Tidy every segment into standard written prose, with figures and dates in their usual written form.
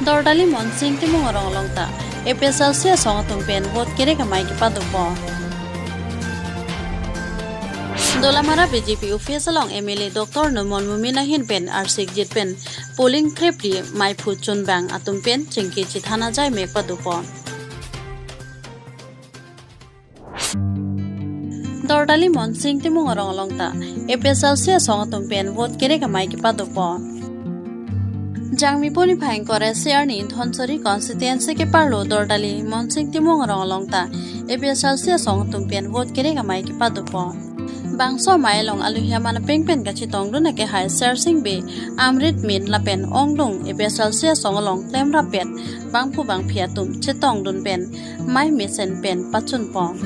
Dordali monsing ti mong long ta. Episal siya song tumpen vot kere kamay ki padupo. Dolamara BJP official long MLA Dr. Numon Mumina Hinpen Arsik Jitpen polling krepri mai phu chunbang atumpen chingki chithana jai mek padupo. Dordali monsing ti mong long ta. Episal siya song tumpen vot kere kamay ki padupo. Jangmiponi phaing kore share ni Thonsori constituency ke parlo Dordali monsing ti mong long ta. Episal siya song tumpen vot kere kamay ki padupo. Bangso mailong aluhya mana pengpen ka chitong duna ke hai searching be amrit min lapen ongdung episal sia songlong klem rapet bangpu bang phiatum chitong dun pen mai misen pen pachun pong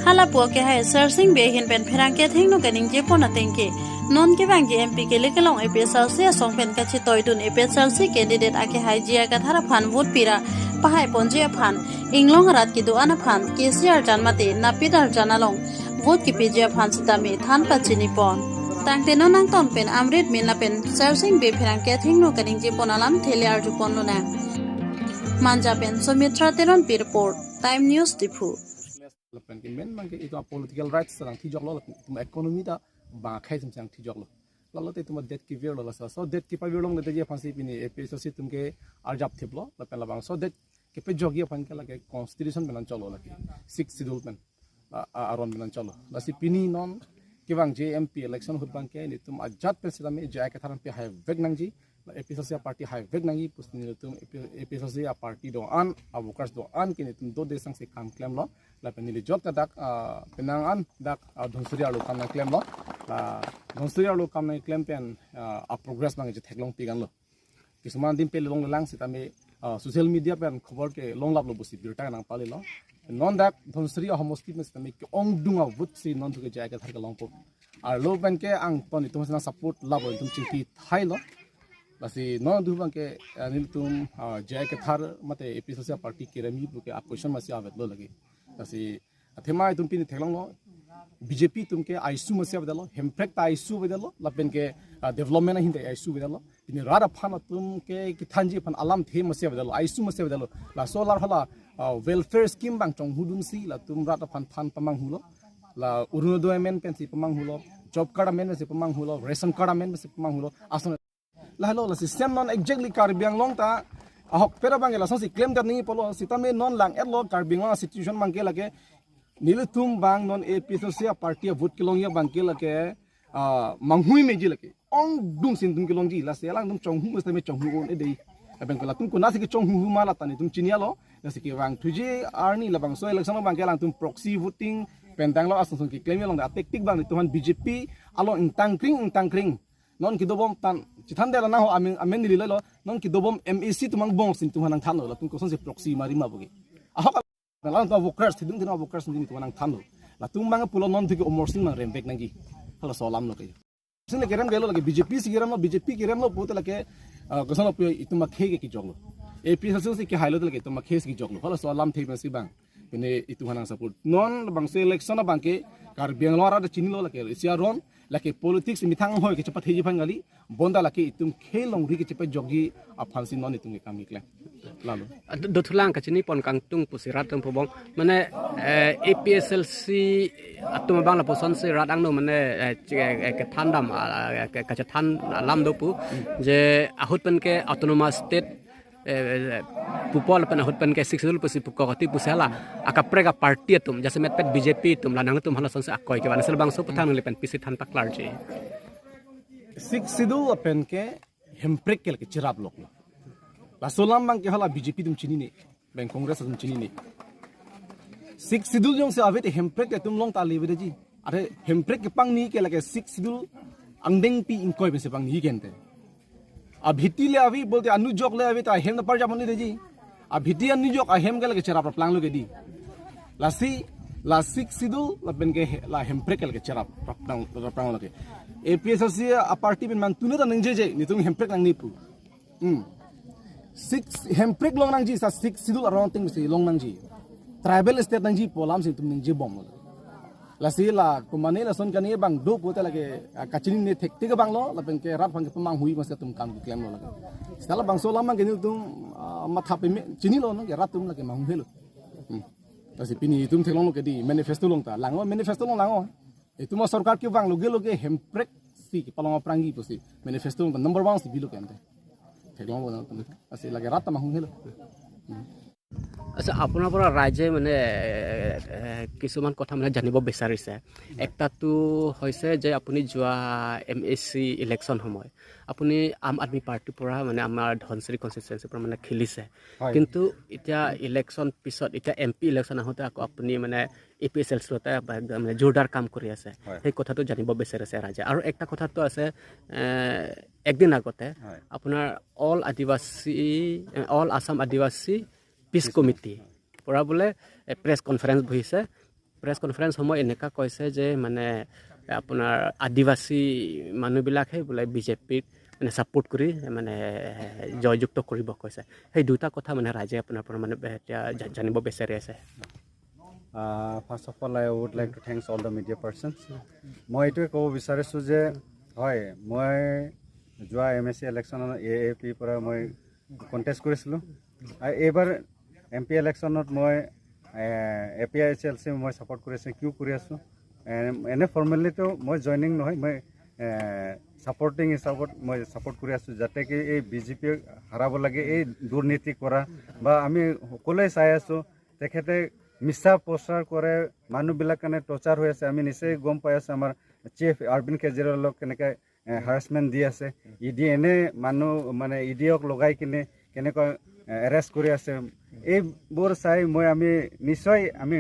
hala po ke hai searching be hin pen pherang ke thingno kaning je pona tengke non ke bang je MP ke lekelong episal sia song pen ka chitoi dun episal si candidate ake hai jia ka thara phan vote pira pahai ponje phan inglong rat ki do ana phan KCR janmate napidar janalong vote ki pejia phansitami than pachini pon tangte no nang ton pen amrit min la pen searching be pherang ke thingno kaning je ponalam thele ar ju ponno na manja pen somitra teron report time news Diphu pen ki men mang ke itu political rights sarang thi jok lo tum economy da ba khai sim sang thi jok lo te tum det ki ver lo so det ki pa ver lo ngate je phansi pini episode si tum ke arjap thiplo la pen la bang so det ke pe jogi phan ke la ke constitution benan cholo la 6 schedule pen aron benan cholo la si pini non ke bang JMP election hut bang ke ni tum ajat pe sidame jai ke tharam pe hai veg nangji la episode si party hai veg nangi pusni tum episode si party do an avokars do an ke ni tum do de sang se kam claim lo la pen ni jok ta dak penang an dak dhonsuri alu kam na claim lo la dhonsuri alu kam na claim pen a progress bang je theklong pigan lo kisuman din pe long lang sitame social media pen khobor ke long lab lo busi birta nang pali lo non dak dhonsuri a homosti mes tame ke ong dunga vut si non thuke jaga thar ka long po ar lo ban ke ang poni tum sana support lab tum chiti thai lo basi non du ban ke nil tum jaga thar mate episode party ke rami bu ke question ma si avet lo lagi basi athema tum pin thelong lo BJP tum ke ISU masya bedalo hemprek ta ISU bedalo lapen ke development hin ta ISU bedalo ini rara phan tum ke kithanji phan alam the masya bedalo ISU masya bedalo la solar hala welfare scheme bang chong hudun si la tum rata phan pamang hulo la urunodoy men pensi pamang hulo job card men se pamang hulo ration card men se pamang hulo ason la hello la system non exactly karbiang long ta ahok pera bang la si claim dar ni polo sitame non lang elo karbiang la situation mang ke lage nilutum bang non episode party vote kilong ya bang ke lage manghui meji lage ong dum sin dum kilong ji la se lang dum chong hu mesti me chong hu on e dei abeng ko la tum ko nasi ke chong hu ma la tani tum chinia lo nasi ke bang tuje arni la bang so election bang ke lang tum proxy voting pentang lo asun ki claim long da tektik bang tuhan BJP alo intang kring non ki dobom tan chithan de la na ho amen ni lo non ki dobom MEC tumang bong sin tuhan ang than lo la tum ko son se proxy mari ma bogi ahok la to workers tidung tin workers ni tuhan ang than lo la tum bang pulo non thike omorsin mang rembek nangi hala solam lo ke sin le kerem gelo lagi BJP sigiram lo BJP kerem lo puto la ke gosan op ituma khege ki joglo AP sasu ki hailo la ke ituma khes ki joglo hala solam thei si bang pene ituhan ang support non bang se election bang ke kar biang lora da chini lo la ke sia ron la ke politics mithang hoy ke chapa thei phang gali bonda la ke itum khelong ri ke chapa jogi aphansin non itum ke kami kla lalu dotulang ka chini pon kang tung pusirat tum pobong mane APSLC atum bang la poson se radang no mane ke thandam ka cha than lam do pu je ahut pen ke autonomous state pupol pen ahut pen ke siksul pusi pukoti pusela akaprega party tum jase met pet BJP tum lanang tum hala sonse akoy ke banasel bang so puthang le pen pisi than paklar je sik sidul pen ke hemprek ke chirap lok la solam bang ke hala BJP tum chini ne bang congress tum chini ne sik sidul jong se avet hemprek ke tum long ta le ji are hemprek ke pang ni ke la ke sik sidul angdeng pi inkoy be se pang ni gente abhiti le avi bolte anu jok le avi ta hem na par jamon ni deji abhiti anu jok a hem gele ke chera plang lo ke di la sik sidul la ben ke la hem prekel ke chera plang lo ke APSC a party ben man tunu ta ningje je ni tung hem prek nang ni pu six hem prek long nang ji sa sik sidul around thing si long nang ji tribal state nang ji polam si tum ningje bom lo lasila kumane la son kani bang do ko lagi kacini ne thek tiga bang lo la bang ke rat bang pemang hui mas tum kam claim lo lagi sala bang so lama gini tum matha pe chini lo no ke rat tum lagi mang helo lasi pini tum thelong lo ke di manifesto long ta lango manifesto long lango itu ma sarkar ke bang lo ge hemprek si palong prangi posi manifesto long number 1 si bilo kente thelong lo tum lasi lagi rat mang helo আচ্ছা আপোনাৰ পৰা ৰাইজে মানে কিছুমান কথা মানে জানিব বিচাৰিছে একটাটো হৈছে যে আপুনি যোৱা MSC ইলেকশ্যন সময় আপুনি আম আদমি পাৰ্টিৰ পৰা মানে আমাৰ ধনচিৰি কনষ্টিটুৱেঞ্চিৰ পৰা মানে খেলিছে কিন্তু এতিয়া ইলেকশ্যন পিছত এতিয়া MP ইলেকশ্যন আহোঁতে আকৌ আপুনি মানে APSLCতে মানে জোৰদাৰ কাম কৰি আছে সেই কথাটো জানিব বিচাৰিছে ৰাইজে আৰু একটা কথাটো আছে একদিন আগতে আপোনাৰ অল আসাম আদিবাসী পিছ কমিটি পৰা বোলে প্ৰেছ কনফাৰেন্স বহিছে প্ৰেছ কনফাৰেন্স সময় এনেকা কৈছে যে মানে আপোনাৰ আদিবাসী মানুহবিলাকে বোলে বিজেপিক মানে ছাপোৰ্ট কৰি মানে জয়যুক্ত কৰিব কৈছে সেই দুটা কথা মানে ৰাইজে আপোনাৰ পৰা মানে এতিয়া জানিব বিচাৰি আছে First of all, I would like to thank all the media persons. মই এইটোৱে ক'ব বিচাৰিছোঁ যে হয় মই যোৱা MSC ইলেকশ্যনত AAP পৰা মই কণ্টেষ্ট কৰিছিলোঁ আৰু এইবাৰ MP ইলেকশ্যনত মই APICLC মই ছাপোৰ্ট কৰি আছোঁ কিয় কৰি আছোঁ এনে ফৰ্মেলিটো মই জইনিং নহয় মই ছাপোৰ্টিং হিচাপত মই ছাপোৰ্ট কৰি আছোঁ যাতে কি এই BJP হাৰাব লাগে এই দুৰ্নীতি কৰা বা আমি সকলোৱে চাই আছোঁ তেখেতে মিছা প্ৰচাৰ কৰে মানুহবিলাক কাৰণে টৰ্চাৰ হৈ আছে আমি নিশ্চয় গম পাই আছোঁ আমাৰ চিফ অৰবিন্দ কেজৰিৱালক কেনেকৈ হাৰাছমেণ্ট দি আছে ED এনে মানুহ মানে EDক লগাই কিনে কেনেকৈ এৰেষ্ট কৰি আছে এইবোৰ চাই মই আমি নিশ্চয় আমি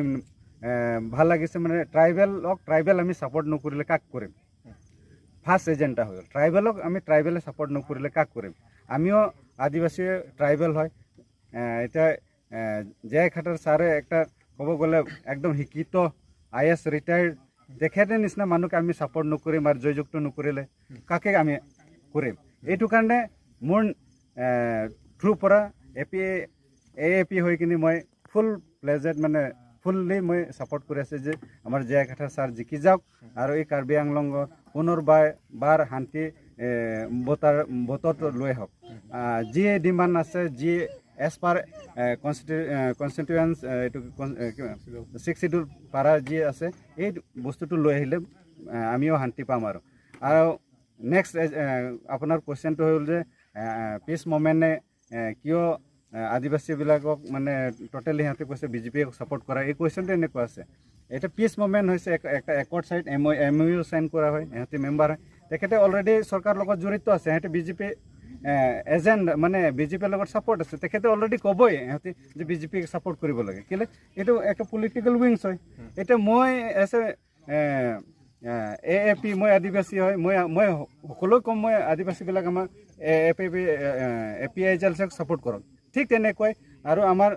ভাল লাগিছে মানে ট্ৰাইবেল আমি ছাপোৰ্ট নকৰিলে কাক কৰিম ফাৰ্ষ্ট এজেণ্ডা হৈ গ'ল ট্ৰাইবেলক আমি ট্ৰাইবেলে ছাপোৰ্ট নকৰিলে কাক কৰিম আমিও আদিবাসী ট্ৰাইবেল হয় এতিয়া জয় খাটাৰ ছাৰে একটা ক'ব গ'লে একদম শিক্ষিত IAS ৰিটায়াৰ্ড তেখেতে নিচিনা মানুহকে আমি ছাপোৰ্ট নকৰিম আৰু জয়যুক্ত নকৰিলে কাকে আমি কৰিম এইটো কাৰণে মোৰ থ্ৰুৰ পৰা AAP হৈ কিনে মই ফুল প্লেজেড মানে ফুললি মই ছাপোৰ্ট কৰি আছোঁ যে আমাৰ জয় খাটাৰ ছাৰ জিকি যাওক আৰু এই কাৰ্বি আংলঙত পুনৰবাৰ শান্তি ভোটত লৈ আহক যি ডিমাণ্ড আছে যি এজ পাৰ কনষ্টিটুৱেঞ্চ এইটো 6 শিডিউল পাৰা যি আছে এই বস্তুটো লৈ আহিলে আমিও শান্তি পাম আৰু নেক্সট আপোনাৰ কুৱেশ্যনটো হ'ল যে পিছ মুভমেণ্টে কিয় আদিবাসীবিলাকক মানে টোটেলি সিহঁতে কৈছে BJPক ছাপোৰ্ট কৰা এই কুৱেশ্যনটো এনেকুৱা আছে এটা পিছ মুভমেণ্ট হৈছে একটা একৰ্ড চাইড MOU চাইন কৰা হয় সিহঁতে মেম্বাৰ হয় তেখেতে অলৰেডি চৰকাৰৰ লগত জড়িত আছে সিহঁতে BJP এজেণ্ট মানে BJPৰ লগত ছাপোৰ্ট আছে তেখেতে অলৰেডি ক'বই সিহঁতে যে BJPক ছাপোৰ্ট কৰিব লাগে কেলে এইটো একটা পলিটিকেল উইংছ হয় এতিয়া মই এজ AAP মই আদিবাসী হয় মই সকলো কম মই আদিবাসীবিলাক আমাৰ APICLCক ছাপোৰ্ট কৰক ঠিক তেনেকৈ আৰু আমাৰ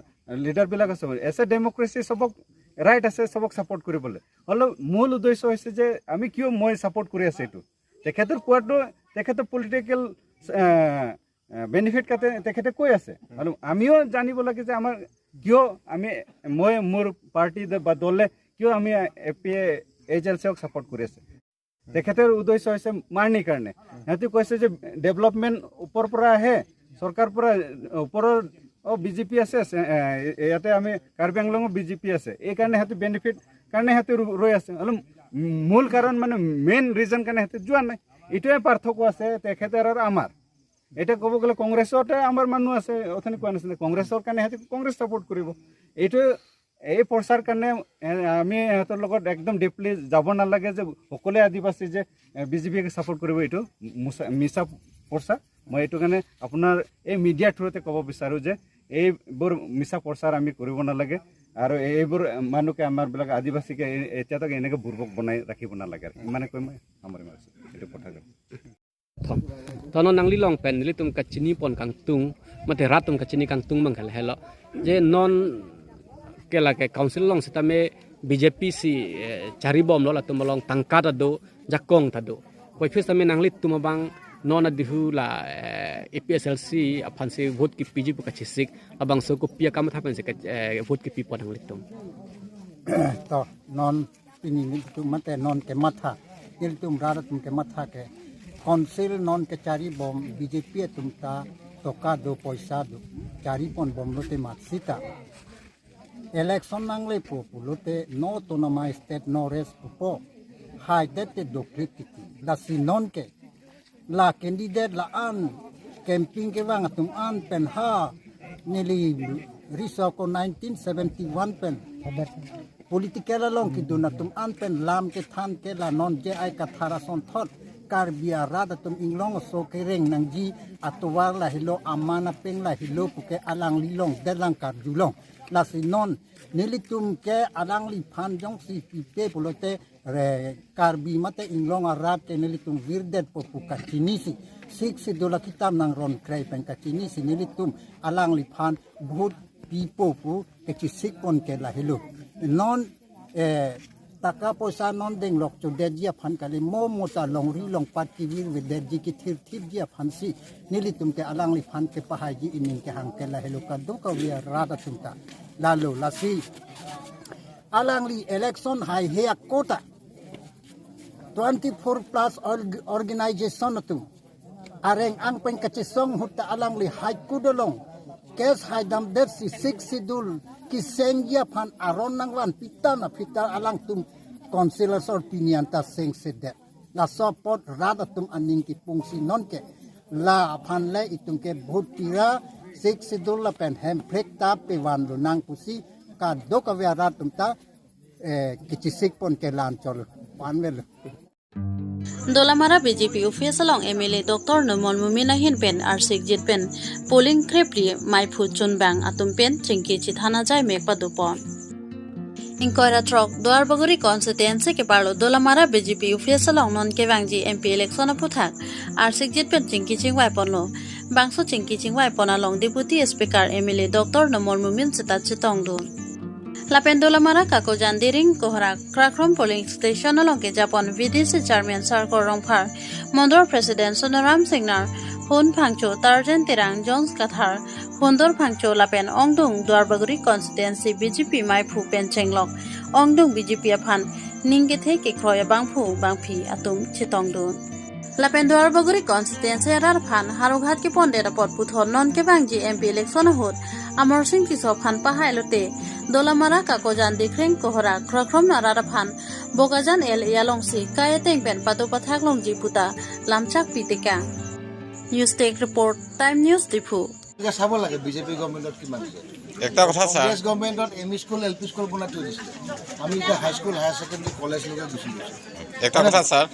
লিডাৰবিলাক আছে এজ ডেমক্ৰেচি চবক ৰাইট আছে চবক ছাপোৰ্ট কৰিবলৈ হ'লেও মূল উদ্দেশ্য হৈছে যে আমি কিয় মই ছাপোৰ্ট কৰি আছোঁ এইটো তেখেতৰ কোৱাটো তেখেতৰ পলিটিকেল বেনিফিট কাটে তেখেতে কৈ আছে আৰু আমিও জানিব লাগে যে আমাৰ কিয় আমি মই মোৰ পাৰ্টি বা দলে কিয় আমি APICLCক ছাপোৰ্ট কৰি আছে তেখেতৰ উদ্দেশ্য হৈছে মাৰণিৰ কাৰণে সিহঁতে কৈছে যে ডেভেলপমেণ্ট ওপৰৰ পৰা আহে চৰকাৰ পৰা ওপৰৰ BJP আছে ইয়াতে আমি কাৰ্বি আংলঙত BJP আছে এই কাৰণে সিহঁতে বেনিফিট কাৰণে সিহঁতে ৰৈ আছে অলপ মূল কাৰণ মানে মেইন ৰিজন কাৰণে সিহঁতে যোৱা নাই এইটোৱে পাৰ্থক্য আছে তেখেতৰ আৰু আমাৰ এটা ক'ব গ'লে কংগ্ৰেছতে আমাৰ মানুহ আছে অথনি কোৱা নাছিলে কংগ্ৰেছৰ কাৰণে সিহঁতে কংগ্ৰেছ ছাপোৰ্ট কৰিব এইটো এই প্ৰচাৰ কাৰণে আমি সিহঁতৰ লগত একদম ডিপলি যাব নালাগে যে সকলোৱে আদিবাসী যে BJPক ছাপোৰ্ট কৰিব এইটো মিছা প্ৰচাৰ মই এইটো কাৰণে আপোনাৰ এই মিডিয়াৰ থ্ৰুতে ক'ব বিচাৰোঁ যে এইবোৰ মিছা প্ৰচাৰ আমি কৰিব নালাগে আৰু এইবোৰ মানুহকে আমাৰবিলাক আদিবাসীকে এতিয়া তাক এনেকৈ বুৰ্বক বনাই ৰাখিব নালাগে আৰু ইমানে কৈ মই সামৰি মাৰিছোঁ এইটো কথা তনো নাংলি লং পেন নিলি তুম কাচিনি পন কাংতুং মতে rat tum kachini kangtung mangkhal helo je non kelake council long sitame BJP si cari bom lo la tum long tangkat ado jakong tado koi fis tame nangli tum bang non Diphu la APSLC apan se vote ki PG bu kachisik abang so ko pia kam thapen se vote ki pi pon nangli tum to non pini ni tu mate non ke matha il tum rara tum ke matha ke council non ke chari bom BJP tum ta toka do paisa do chari pon bom lote matsita election nangle populote no tonama state no res po hai dete do kritiki la sinon ke la candidate la an camping ke wang tum an pen ha nili riso ko 1971 pen political long ki donatum an pen lam ke than ke la non je ai kathara son thot kar biara da tum inglong so ke reng nang ji atwar la hilo amana peng la hilo puke alang lilong delang kar julong la sinon nilitum ke alang li phan jong si pipe polote re karbi mate inglong arab ke nilitum virdet popuka chinisi siksi dola kitam nang ron krai pen ka chinisi nilitum alang li phan bhut pipo pu ke chisik pon ke la hilo non taka poisa non deng lok chu dejia phan kali mo ta long ri long pat ki wir with deji ki thir dia phan si nilitum ke alang li phan ke pahai ji inin ke hang ke la helo ka do ka wi rada tumta lalu lasi alang li election hai hea kota 24 plus organization tu areng ang pen kachisong hutta alang li hai kudolong kes hai dam det si 6 sidul ki sengia phan aron nangwan pitana pita alang tum councilor sor pinian ta seng sedet la support rada tum aning ki pungsi non ke la phan le itung ke bhut pira 6 sidul la pen hem prek ta pe wan lu nang pusi ka do ka wa rat tum ta kichisik pon ke lan chol panvel Dolamara BJP official ong MLA Dr. Nomol Mumina hin pen arsik jit pen polling krepli maiphu chunbang atum pen chingki chithana jai mek padupo Inkoira trok Dwar Baguri constituency ke parlo Dolamara BJP official ong non ke wangji MP election puthak arsik jit pen chingki chingwai ponlo bangso chingki chingwai ponalong deputy speaker MLA Dr. Nomol Mumin chita chitong du Lapen Dolamara kako jandiring kohra Krakrom polling station along ke Japan VDC chairman Sarkor Rongphar Mondor president Sonoram Singnar Hun Phangcho Tarjan Tirang Jones Kathar Hundor Phangcho Lapen Ongdung Dwarbaguri constituency BJP Maiphu Penchenglok Ongdung BJP aphan Ningethe ke Kroya Bangphu Bangphi atum Chitongdu Lapen Dwarbaguri constituency rar phan Harughat ke ponde rapot puthon non ke bangji MP election hot Amor Singh kiso phan pahai lote Dolamara kakojan dikreng kohora Krakrom narara phan Bogajan el yalongsi kayeteng pen pato pathak longji puta lamchak pitika News Take Report Time News Diphu এটা চাব লাগে BJP গভৰ্ণমেণ্টত কিমান দিছে একটা কথা sir Congress গভৰ্ণমেণ্টত M E school L P school বনাই থৈ দিছিলে আমি এতিয়া হাই স্কুল হায়াৰ ছেকেণ্ডেৰী কলেজলৈকে গুচি গৈছোঁ একটা কথা স্যাৰ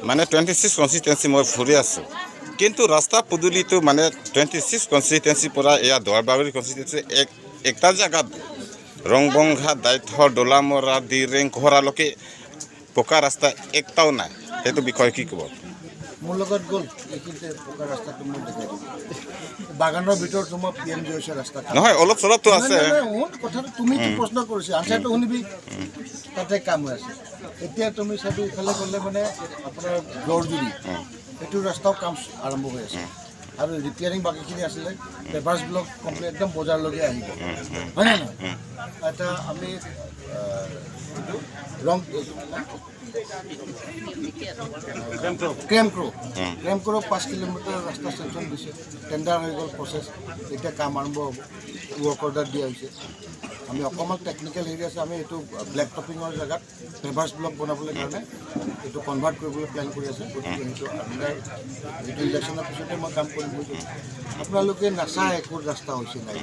মানে 26 কনস্টিটুৱেঞ্চি মই ফুৰি আছোঁ কিন্তু ৰাস্তা পদূলিটো মানে 26 কনস্টিটুৱেঞ্চি পৰা এয়া দৰবাগৰি কনস্টিটুৱেঞ্চি একটা জায়গাত ৰংবংঘা দাইথৰ ডোলামৰা দিৰেং কোহৰালৈকে পকা ৰাস্তা একটাও নাই সেইটো বিষয়ে কি ক'ব মোৰ লগত গ'ল এইখিনিতে পকা ৰাস্তাটো মই দেখাই দিম বাগানৰ ভিতৰত তোমাৰ পি এম জয়ছে ৰাস্তা নহয় অলপ চলপটো আছে কথাটো তুমি প্ৰশ্ন কৰিছা আনচাৰটো শুনিবি তাতে কাম হৈ আছে এতিয়া তুমি চাবি ইফালে গ'লে মানে আপোনাৰ গড়জুৰি এইটো ৰাস্তাও কাম আৰম্ভ হৈ আছে আৰু ৰিপেয়াৰিং বাকীখিনি আছিলে পেপাৰ্ছ ব্লক কমপ্লিট একদম বজাৰলৈকে আহিব হয় নে নহয় এটা আমি ৰং ক্ৰেমক্ৰ 5 কিলোমিটাৰ ৰাস্তা চেংচন দিছে টেণ্ডাৰ হৈ গ'ল প্ৰচেছ এতিয়া কাম আৰম্ভ হ'ব ৱৰ্ক অৰ্ডাৰ দিয়া হৈছে আমি অকণমান টেকনিকেল হেৰি আছে আমি এইটো ব্লেক টপিঙৰ জেগাত পেপাৰ্ছ ব্লক বনাবলৈ কাৰণে এইটো কনভাৰ্ট কৰিবলৈ প্লেন কৰি আছে গতিকে সেইটো আপোনাৰ এইটো ইলেকশ্যনৰ পিছতে মই কাম কৰিম আপোনালোকে নাচায় একো ৰাস্তা হৈছে নাই